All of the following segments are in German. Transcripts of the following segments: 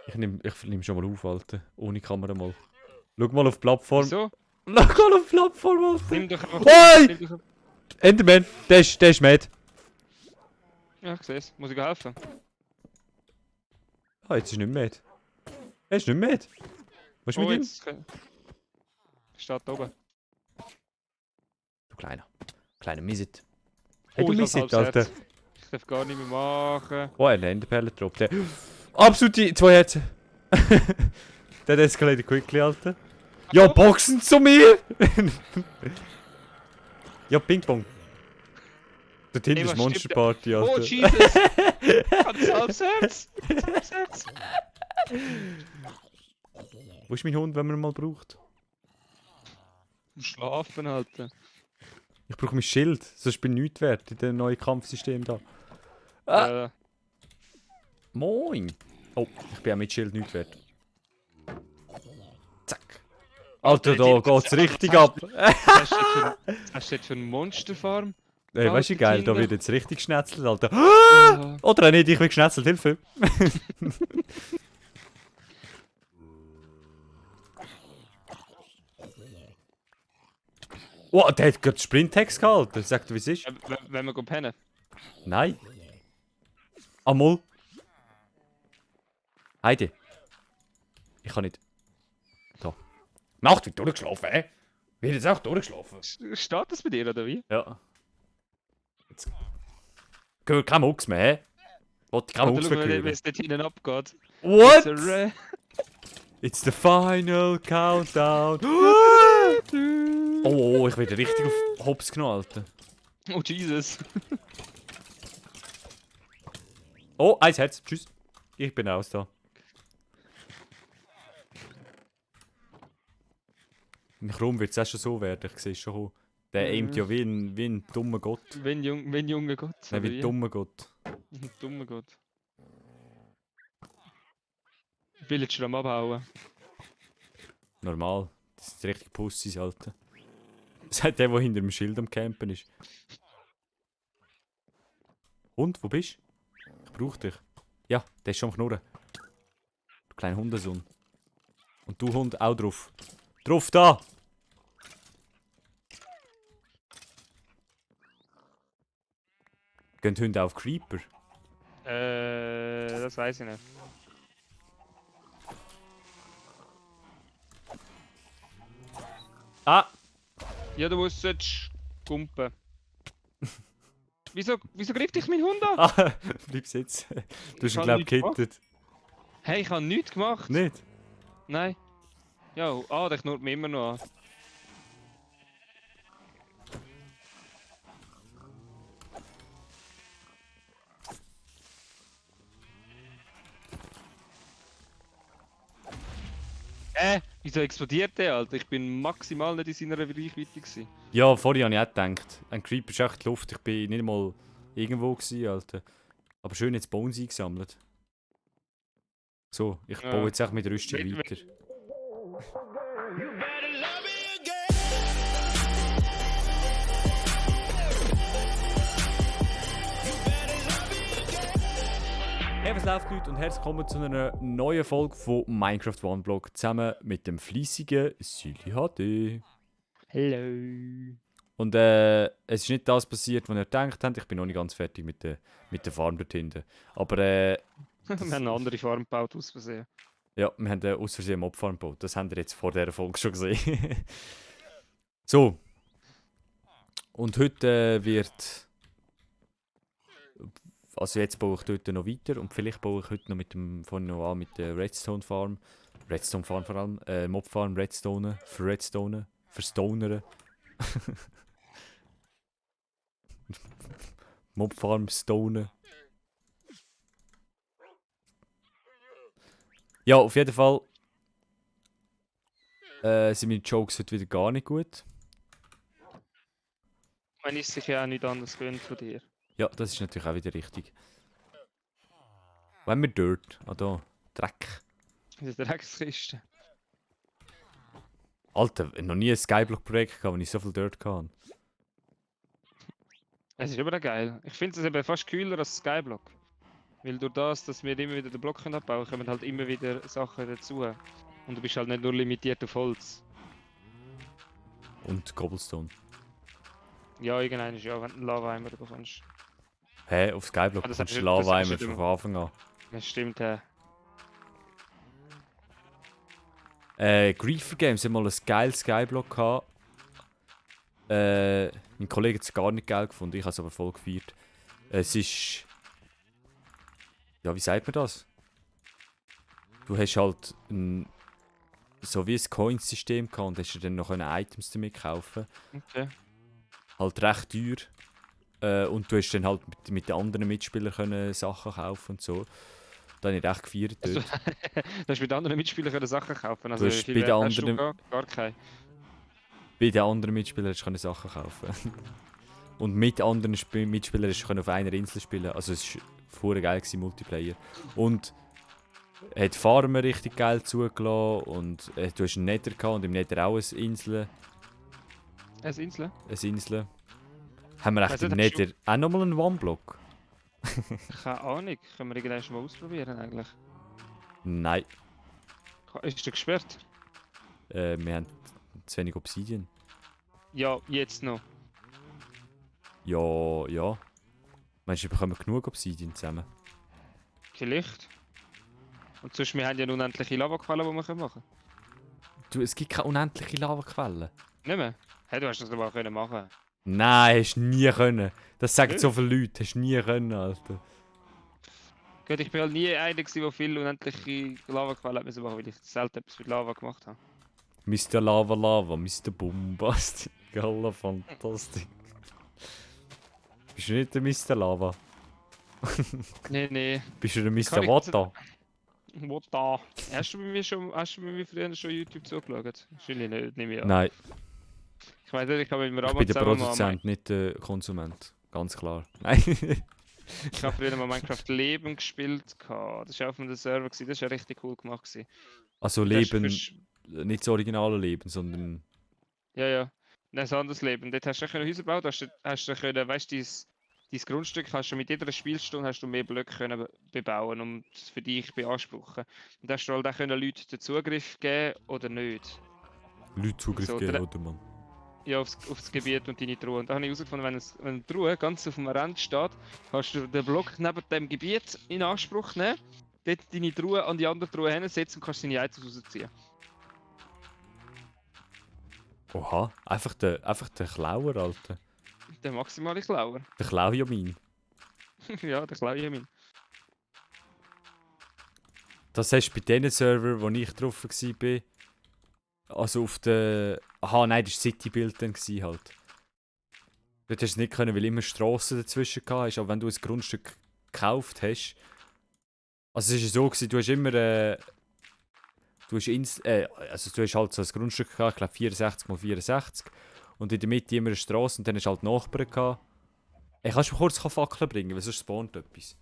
Ich nehm schon mal auf, Alter. Ohne Kamera mal. Schau mal auf die Plattform. Wieso? Schau mal auf die Plattform, Alter. Nimm doch einfach... Oi! Nimm doch... Enderman, der ist mad. Ja, ich seh's. Muss ich helfen? Ah, jetzt ist nicht mad. Er ist nicht mad. Was ist Oh, mit ihm? jetzt... Steht da oben. Du kleiner Misit. Hey, Oh, du ich hab's Misit, halbes Alter. Herz. Ich darf gar nicht mehr machen. Oh, eine Enderperle droppt. Der. Absolute 2 Herzen. Der escalated quickly, Alter. Ja, Boxen zu mir! Ja, Ping-Pong. Dort hinten Ey, ist was Monster stimmt da? Party, Alter. Oh, Jesus! Ich hab das halbes Herz! Das halbes Herz! Wo ist mein Hund, wenn man ihn mal braucht? Schlafen, Alter. Ich brauche mein Schild, sonst bin ich nichts wert in dem neuen Kampfsystem da. Ah. Moin! Oh, ich bin auch mit Schild nichts wert. Zack. Alter, da geht's richtig ab. Was hast du jetzt für eine Monsterfarm? Ey, weißt du wie geil, da Kinder. wird jetzt richtig geschnetzelt, Alter. Oh. Oder auch nicht, ich will geschnetzelt, Hilfe. Oh, der hat gerade Sprint-Text gehalten. Sag dir, wie es ist. Wenn wir pennen. Nein. Amol. Heidi. Ich kann nicht. Da. Nacht wird durchgeschlafen, hä? Wird jetzt auch durchgeschlafen? Steht das bei dir, oder wie? Ja. Jetzt. Gehört kein Mucks mehr, hä? Wollte kein Mucks mehr Wie hören. es dort hinten abgeht. What? It's a re- It's the final countdown. Oh, ich werde richtig auf Hops genommen, Alter. Oh, Jesus. Oh, 1 Herz. Tschüss. Ich bin aus da. Im Chrom wird es auch schon so werden. Ich sehe es schon kommen. Der aimt ja wie ein dummer Gott. Wenn junger Gott. Nein, wie oder ein dummer Gott. Dummer Gott. Villager am Abhauen. Normal. Das sind richtig Pussys, Alter. Sagt der hinter dem Schild am Campen ist. Und, wo bist du? Ich brauch dich. Ja, der ist schon am Knurren. Du kleiner Hundesohn. Und du Hund auch drauf. Drauf da! Gehen die Hunde auf Creeper? Das weiß ich nicht. Ah! Ja, du musst jetzt kumpen. Wieso greift dich mein Hund an? Ah, bleib sitzen. Du hast Ich ihn, hab glaub ich, nichts gemacht. gehittet. Hey, ich habe nichts gemacht. Nicht? Nein. Ja, der knurrt mich immer noch an. Wieso explodiert der, Alter? Ich bin maximal nicht in seiner Reichweite gewesen. Ja, vorhin habe ich auch gedacht. Ein Creeper ist echt die Luft. Ich bin nicht mal irgendwo gewesen, Alter. Aber schön jetzt Bones eingesammelt. So, ich Ja. baue jetzt echt mit Rüstung Wenn- weiter. Hey, was läuft, Leute? Und herzlich willkommen zu einer neuen Folge von Minecraft One Block zusammen mit dem fleissigen Silly HD. Hello. Und es ist nicht das passiert, was ihr gedacht habt. Ich bin noch nicht ganz fertig mit der Farm dort hinten. Aber Wir haben eine andere Farm gebaut, aus Versehen. ja, wir haben aus Versehen eine Mobfarm gebaut. Das habt ihr jetzt vor dieser Folge schon gesehen. So. Und heute wird... Also jetzt baue ich dort noch weiter und vielleicht baue ich heute noch von noch an mit der Redstone Farm. Redstone Farm vor allem. Mob Farm, Redstone, für Redstone, für Stoneren. Mob Farm, Stone. Ja, auf jeden Fall sind meine Jokes heute wieder gar nicht gut. Man ist sich ja auch nicht anders gewöhnt von dir. Ja, das ist natürlich auch wieder richtig. Wo haben wir Dirt? Ah, da. Dreck. Das ist eine Dreckskiste. Alter, noch nie ein Skyblock-Projekt gehabt, wo ich so viel Dirt hatte. Es ist immer noch geil. Ich finde es eben fast kühler als Skyblock. Weil durch das, dass wir immer wieder den Block können abbauen können, kommen halt immer wieder Sachen dazu. Und du bist halt nicht nur limitiert auf Holz. Und Cobblestone. Ja, irgendwann ist ja, wenn du einen Lava-Eimer bekommst. Hä? Auf Skyblock Ah, das bekommst du hast du Lava-Eimer ja schon dann- von Anfang an. Das stimmt, Griefer Games haben mal ein geiles Skyblock gehabt. Mein Kollege hat es gar nicht geil gefunden, ich habe es aber voll gefeiert. Es ist... Ja, wie sagt man das? Du hast halt so wie ein Coins-System gehabt und hast dir dann noch Items damit kaufen. Okay. Halt recht teuer. Und du hast dann halt mit den anderen Mitspielern können Sachen kaufen und so. Da habe ich recht gefeiert Also, dort. du hast mit anderen Mitspielern können Sachen kaufen. Also, Du wie hast viel bei den Wert hast du anderen- gar keine. Bei den anderen Mitspielern hast du können Sachen kaufen. Und mit anderen Mitspielern hast du können auf einer Insel spielen. Also es war verdammt geil gewesen, Multiplayer. Und hat Farmen richtig geil zugelassen und du hast einen Nether gehabt und im Nether auch eine Insel. Eine Insel? Haben wir echt Also, im das ist Nether auch nochmal einen One-Block? Keine Ahnung. Können wir irgendwann mal ausprobieren eigentlich? Nein, Ist der gesperrt? wir haben zu wenig Obsidian. Ja, jetzt noch. Ja, ja. Meinst du, wir bekommen genug Obsidian zusammen? Vielleicht. Und sonst, wir haben ja unendliche Lavaquellen, die wir machen können. Du, es gibt keine unendliche Lavaquellen. Nicht mehr? Hey, du hast das aber auch können machen. Nein, hast du nie können. Das sagen Nicht? so viele Leute, hast du nie können, Alter. Gut, ich bin halt nie einer gewesen, der viele unendliche Lavaquellen hat müssen machen, weil ich selten etwas mit Lava gemacht habe. Mr. Lava Lava, Mr. Bombastic, Galla Fantastic. Bist du nicht der Mr. Lava? Nee. Bist du der Kann Mr. ich- Water? Wo da? Hast du bei mir früher schon YouTube zugeschaut? Wahrscheinlich nicht, nehme ich an. Nein, Ich weiß nicht, ich habe mit dem ich Ramon bin der zusammen Produzent, nicht der Konsument. Ganz klar. Nein. Ich habe früher mal Minecraft Leben gespielt. Das war auf einem Server, das war ja richtig cool gemacht. Gewesen. Also Das ist Leben, für- nicht das originale Leben, sondern... Ja. Nein, ein anderes Leben. Dort hast du können Häuser bauen, hast du können, weißt du, dein Grundstück hast du mit jeder Spielstunde hast du mehr Blöcke können bebauen und für dich beanspruchen. Und da hast du halt auch können Leuten den Zugriff geben oder nicht. Leute Zugriff So, geben, oder Mann? Ja, aufs Gebiet und deine Truhe. Und da habe ich herausgefunden, wenn eine Truhe ganz auf dem Rand steht, kannst du den Block neben dem Gebiet in Anspruch nehmen, dort deine Truhe an die andere Truhe hinsetzen und kannst deine Items rausziehen. Oha, einfach der Klauer, Alter. Der maximale Klauer. Der Klaujamin. Ja, der Klaujamin. Das hast du bei den Servern, wo ich drauf war. Also auf der... Aha, nein, das war Citybuild dann halt. Dort hast du es nicht können, weil immer Strassen dazwischen hast. Aber wenn du ein Grundstück gekauft hast... Also es war so, gewesen, du hast immer... du hast halt so ein Grundstück gehabt, ich glaube 64 x 64. Und in der Mitte immer eine Straße und dann hast du halt Nachbarn gehabt. Ey, kannst du mir kurz Fackeln bringen, weil sonst spawnt etwas.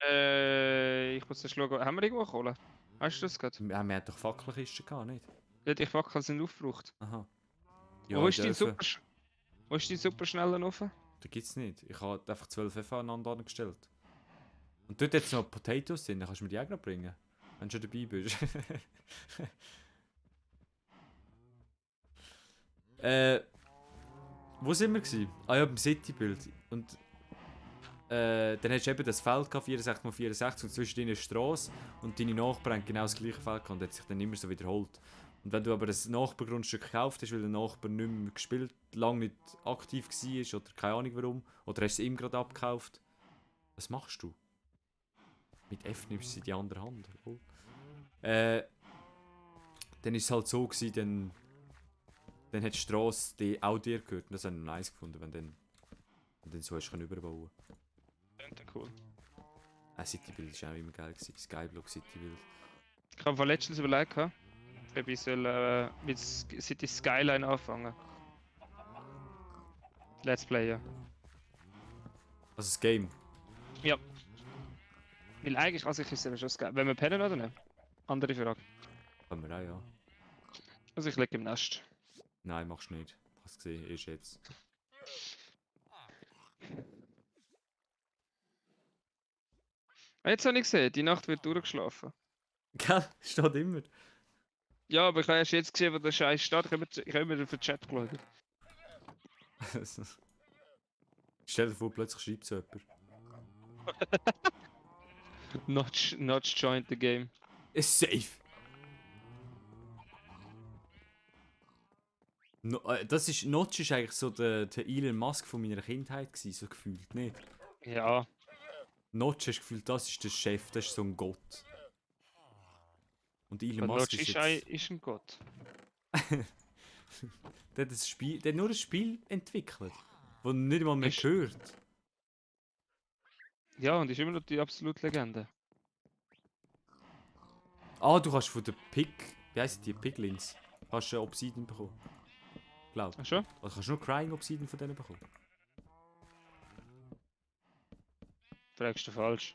Ich muss erst schauen, haben wir irgendwo Kohle? Hast du das gerade? Wir haben doch Fackelkisten gehabt, nicht? Ja, die Fackeln sind aufgebraucht. Aha. Wo ist in dein der Öfen. Wo ist dein superschneller Ofen? Da gibt's nicht. Ich habe einfach 12 F aneinander angestellt. Und dort jetzt noch Potatoes drin, dann kannst du mir die auch noch bringen. Wenn du schon dabei bist. Wo sind wir gewesen? Ah ja, beim Citybuild. Und dann hast du eben das Feld gehabt, 64 x 64 und zwischen deiner Straße und deine Nachbarn haben genau das gleiche Feld gehabt und das hat sich dann immer so wiederholt. Und wenn du aber ein Nachbargrundstück gekauft hast, weil der Nachbar nicht mehr gespielt, lange nicht aktiv war oder keine Ahnung warum, oder hast du es ihm gerade abgekauft, was machst du? Mit F nimmst du sie in die andere Hand. Oh. Dann war es halt so, gewesen, dann hat die Strasse die auch dir gehört. Und das habe ich nice gefunden, wenn dann so hast du überbauen. Cool. Citybuild war auch immer geil. Skyblock Citybuild. Ich habe letztens überlegt, ob ich soll, mit City Skyline anfangen. Let's Play, ja. Also das Game. Ja. Weil eigentlich, also ich ist schon das Wenn wir pennen oder nicht? Andere Frage. Können wir auch, ja. Also ich liege im Nest. Nein, machst du nicht. Hast du gesehen, ist jetzt. Jetzt habe ich gesehen, die Nacht wird durchgeschlafen. Gell? Steht immer. Ja, aber ich habe erst jetzt gesehen, wo der Scheiß steht. Ich habe immer auf den Chat geschaut. Stell dir vor, plötzlich schreibt so jemand. Notch joined the game. Ist safe. No, Notch ist eigentlich so der Elon Musk von meiner Kindheit gewesen, so gefühlt, nicht? Ja, Notch hast gefühlt, das ist der Chef, das ist so ein Gott. Und Elon aber Musk Notch ist ist ein Gott. der hat nur ein Spiel entwickelt, das nicht mal mehr Ist- gehört. Ja, und ist immer noch die absolute Legende. Ah, du hast von der wie heisst die, Piglins, hast du Obsidian bekommen. Glaub. Ach schon? Also kannst du nur Crying Obsidian von denen bekommen. Fragst du falsch.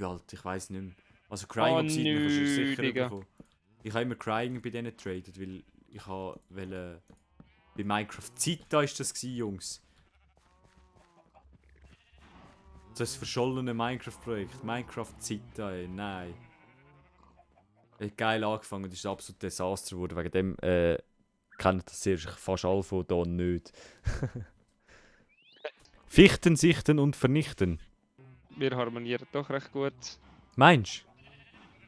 Alter, ich weiß nicht mehr. Also Crying Obsidian kannst du nö, sicher Digga. bekommen. Ich habe immer Crying bei denen getradet, weil ich wollte... Bei Minecraft Zita ist das gewesen, Jungs. Das verschollene Minecraft-Projekt. Minecraft Zita, ey, nein. Hat geil angefangen, das ist ein absolutes Desaster geworden. Wegen dem kennen das sehr fast alle von hier nicht. Fichten, sichten und vernichten. Wir harmonieren doch recht gut. Meinst du?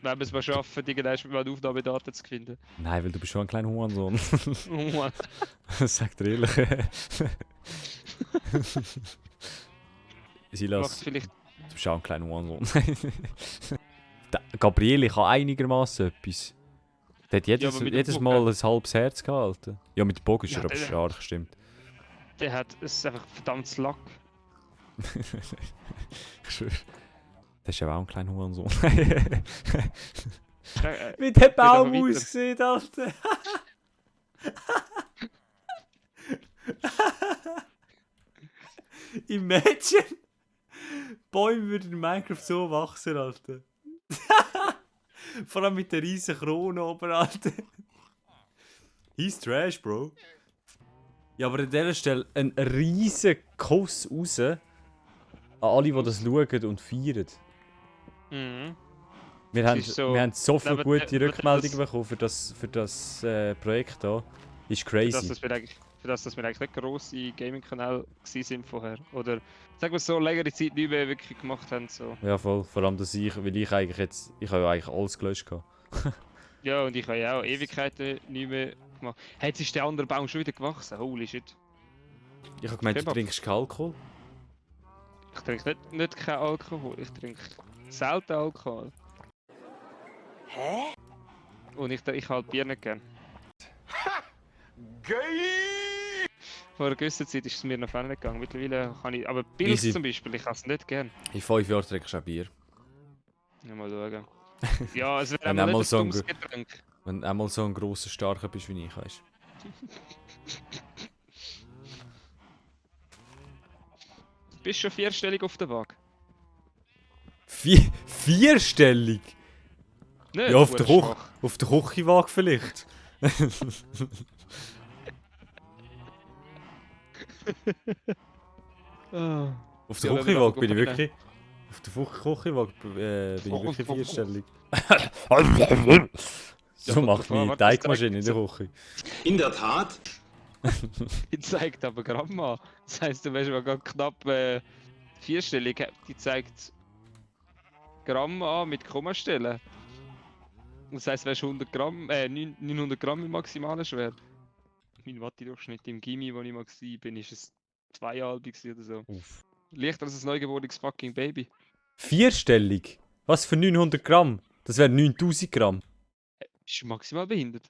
Wenn wir es mal schaffen, irgendwann mal Aufnahmedaten zu finden. Nein, weil du bist schon ein kleiner Hurensohn. Oh Mann. Sag dir ehrlich. Macht Silas, vielleicht. du bist auch ein kleiner Hurensohn. Gabriele kann einigermaßen etwas. Der hat Ja, aber mit dem jedes Mal Bogen. ein halbes Herz gehalten. Ja, mit dem Bogen ist Ja, er aber der- stark, stimmt. Der hat es einfach verdammt Lack. Ich schwöre. Das ist ja auch ein kleiner Hurensohn. Äh, Wie der Baum Baum weiter. aussieht, Alter. Imagine! Bäume würden in Minecraft so wachsen, Alter. Vor allem mit der riesen Krone oben, Alter. He's trash, Bro. Ja, aber an dieser Stelle ein riesen Kuss raus an alle, die das schauen und feiern. Mhm. Wir Es haben, ist so- wir haben so viele aber gute der- Rückmeldungen das- bekommen für das Projekt hier. Ist Für crazy. das, dass wir eigentlich nicht grosse Gaming-Kanäle sind vorher. Oder sagen wir es so, längere Zeit nicht mehr wirklich gemacht haben. So. Ja, voll. Vor allem, dass weil ich eigentlich jetzt... Ich habe ja eigentlich alles gelöscht gehabt. Ja, und ich habe ja auch Ewigkeiten nicht mehr gemacht. Hey, jetzt ist der andere Baum schon wieder gewachsen. Holy shit. Ich habe gemeint, du Kebab. trinkst keinen Alkohol. Ich trinke nicht kein Alkohol, ich trinke selten Alkohol. Hä? Und ich halt Bier nicht gern. Geil! Vor einer gewissen Zeit ist es mir noch nicht gegangen. Mittlerweile kann ich. Aber Pilz Easy. zum Beispiel, ich kann es nicht gern. In 5 Jahren trinkst du auch Bier. Ja, mal schauen. Ja, es wäre Wenn einmal einmal nicht so ein ein dummes Getränk. Wenn du einmal so ein grosser Starker bist wie ich, weißt Du bist schon vierstellig auf der Waage. Vierstellig? Nicht? Ja, auf der Hure schwach. Auf der Küchenwaage vielleicht. Ah. Auf der Ja, wenn wir Küchenwaage nachher bin ich gehen. wirklich... Auf der Küchenwaage bin ich wirklich vierstellig. So Ja, macht warte, meine das Teigmaschine in zeigt der Küche. In der Tat. Die zeigt aber Gramm an. Das heisst, du wärst mal gerade knapp vierstellig. Die zeigt Gramm an mit Kommastellen. Das heisst, wärst 100 Gramm, 900 Gramm im maximalen Schwert. Mein Wattedurchschnitt im Gimmi, wo ich mal war, ist es 2,5 oder so. Uff. Leichter als ein neugeborenes fucking Baby. Vierstellig? Was für 900 Gramm? Das wären 9000 Gramm. Ist maximal behindert.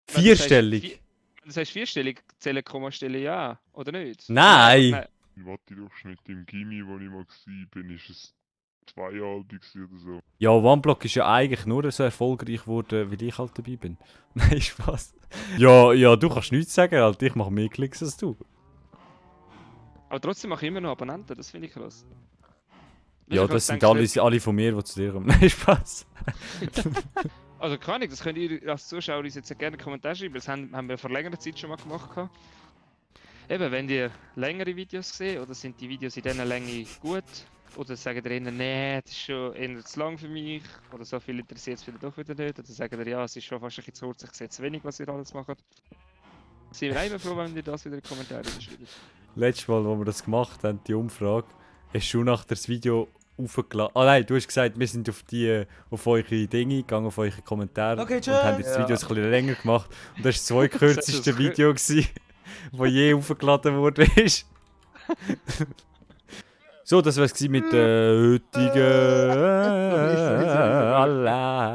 Vierstellig? Das heißt vierstellig, zählen Kommastellen ja, oder nicht? Nein! Im Wattedurchschnitt im Gimmi, wo ich mal war, ist es 2,5 oder so. Ja, OneBlock ist ja eigentlich nur so erfolgreich geworden, weil ich halt dabei bin. Nein, Spaß. Ja, du kannst nichts sagen, Alter. Ich mache mehr Klicks als du. Aber trotzdem mache ich immer noch Abonnenten, das finde ich krass. Ja, Weißt du, ich das sind denke, alle von mir, die zu dir kommen. Nein, Spaß. Also keine Ahnung, das könnt ihr als Zuschauer uns jetzt gerne in die Kommentare schreiben, das haben wir vor längerer Zeit schon mal gemacht. Eben, wenn ihr längere Videos seht, oder sind die Videos in dieser Länge gut, Oder sagen ihr ihnen, nee, das ist schon eher zu lang für mich. Oder so viel interessiert es wieder doch wieder nicht. Oder sagen ihr, ja, es ist schon fast ein bisschen zu kurz, ich sehe zu wenig, was ihr alles macht. Sind wir immer froh, wenn ihr das wieder in die Kommentare schreibt. Letztes Mal, als wir das gemacht haben, die Umfrage, hast du nach das Video aufgeladen. Ah nein, du hast gesagt, wir sind auf eure Dinge gegangen, auf eure Kommentare Okay, und haben jetzt das Video ein bisschen länger gemacht. Und das war das zweitkörzeste Video, das je aufgeladen wurde. So, das war es mit der heutigen.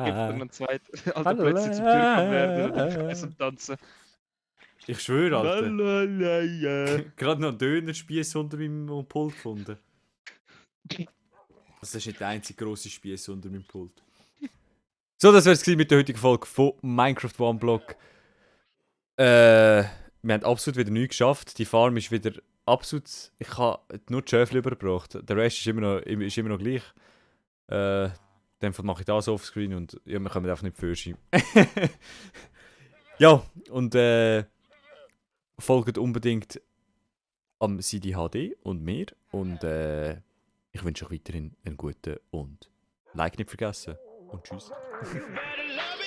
Gibt es noch einen zweiten? Alter, plötzlich zum Türkam werden oder Kreis und tanzen. Ich schwöre, Alter. Lalalala. Gerade noch einen Dönerspieß unter meinem Pult gefunden. Das ist nicht der einzige grosse Spieß unter meinem Pult. So, das war es mit der heutigen Folge von Minecraft One Block. Wir haben absolut wieder nichts geschafft. Die Farm ist wieder absolut. Ich habe nur die Schöfel übergebracht. Der Rest ist immer noch gleich. In dem Fall mache ich das offscreen und ja, wir kommen einfach nicht für Schieben. Ja, und folgt unbedingt am CD HD und mir. Und ich wünsche euch weiterhin einen guten und Like nicht vergessen. Und tschüss. Better love